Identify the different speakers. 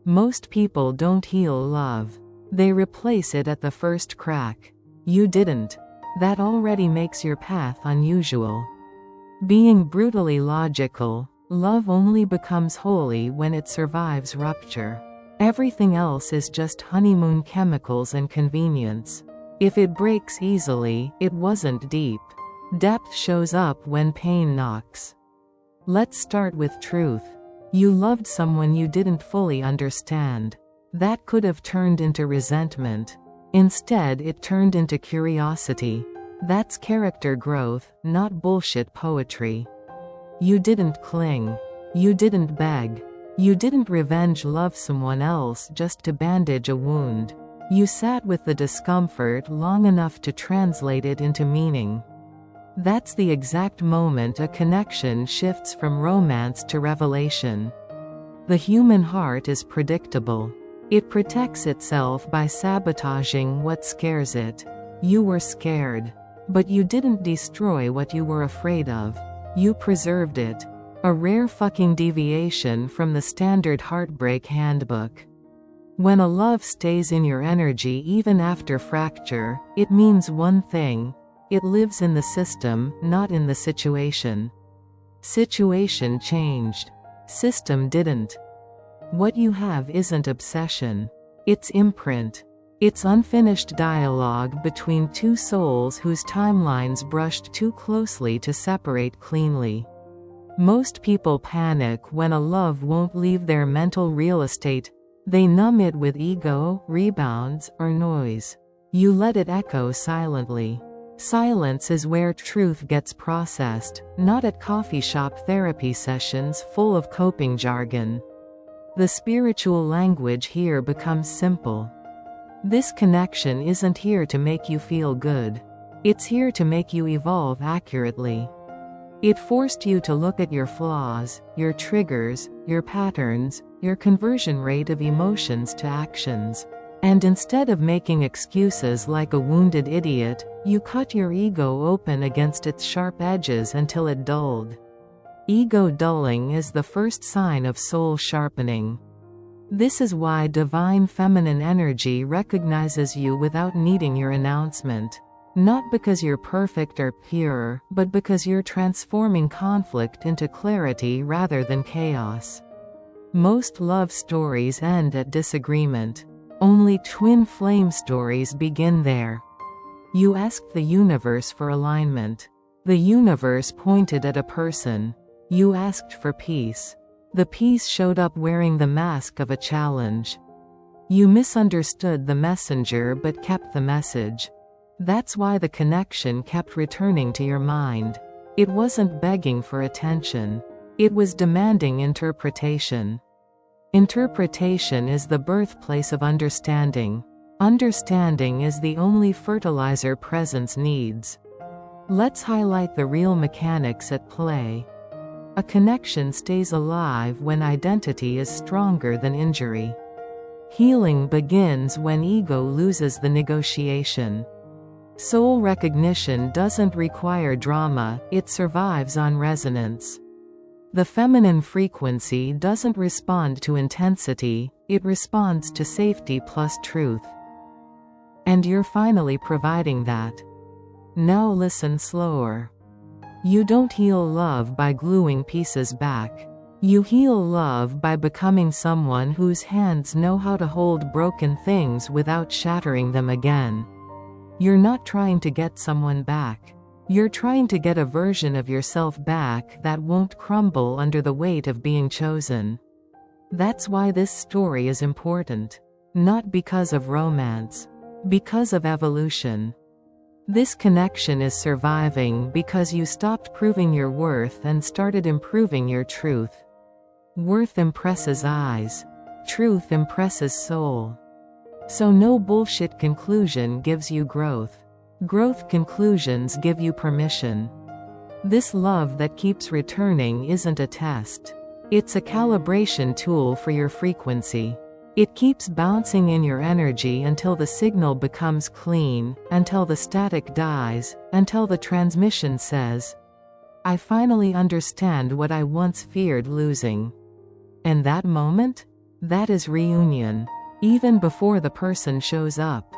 Speaker 1: Most people don't heal love. They replace it at the first crack. You didn't. That already makes your path unusual. Being brutally logical, love only becomes holy when it survives rupture. Everything else is just honeymoon chemicals and convenience. If it breaks easily, it wasn't deep. Depth shows up when pain knocks. Let's start with truth. You loved someone you didn't fully understand. That could have turned into resentment. Instead, it turned into curiosity. That's character growth, not bullshit poetry. You didn't cling. You didn't beg. You didn't revenge love someone else just to bandage a wound. You sat with the discomfort long enough to translate it into meaning. That's the exact moment a connection shifts from romance to revelation. The human heart is predictable. It protects itself by sabotaging what scares it. You were scared. But you didn't destroy what you were afraid of. You preserved it. A rare fucking deviation from the standard heartbreak handbook. When a love stays in your energy even after fracture, it means one thing. It lives in the system, not in the situation. Situation changed. System didn't. What you have isn't obsession. It's imprint. It's unfinished dialogue between two souls whose timelines brushed too closely to separate cleanly. Most people panic when a love won't leave their mental real estate. They numb it with ego, rebounds, or noise. You let it echo silently. Silence is where truth gets processed, not at coffee shop therapy sessions full of coping jargon. The spiritual language here becomes simple. This connection isn't here to make you feel good. It's here to make you evolve accurately. It forced you to look at your flaws, your triggers, your patterns, your conversion rate of emotions to actions. And instead of making excuses like a wounded idiot, you cut your ego open against its sharp edges until it dulled. Ego dulling is the first sign of soul sharpening. This is why divine feminine energy recognizes you without needing your announcement. Not because you're perfect or pure, but because you're transforming conflict into clarity rather than chaos. Most love stories end at disagreement. Only twin flame stories begin there. You asked the universe for alignment. The universe pointed at a person. You asked for peace. The peace showed up wearing the mask of a challenge. You misunderstood the messenger but kept the message. That's why the connection kept returning to your mind. It wasn't begging for attention. It was demanding interpretation. Interpretation is the birthplace of understanding. Understanding is the only fertilizer presence needs. Let's highlight the real mechanics at play. A connection stays alive when identity is stronger than injury. Healing begins when ego loses the negotiation. Soul recognition doesn't require drama, it survives on resonance. The feminine frequency doesn't respond to intensity, it responds to safety plus truth. And you're finally providing that. Now listen slower. You don't heal love by gluing pieces back. You heal love by becoming someone whose hands know how to hold broken things without shattering them again. You're not trying to get someone back. You're trying to get a version of yourself back that won't crumble under the weight of being chosen. That's why this story is important. Not because of romance. Because of evolution. This connection is surviving because you stopped proving your worth and started improving your truth. Worth impresses eyes. Truth impresses soul. So no bullshit conclusion gives you growth. Growth conclusions give you permission. This love that keeps returning isn't a test. It's a calibration tool for your frequency. It keeps bouncing in your energy until the signal becomes clean, until the static dies, until the transmission says, "I finally understand what I once feared losing." And that moment? That is reunion. Even before the person shows up.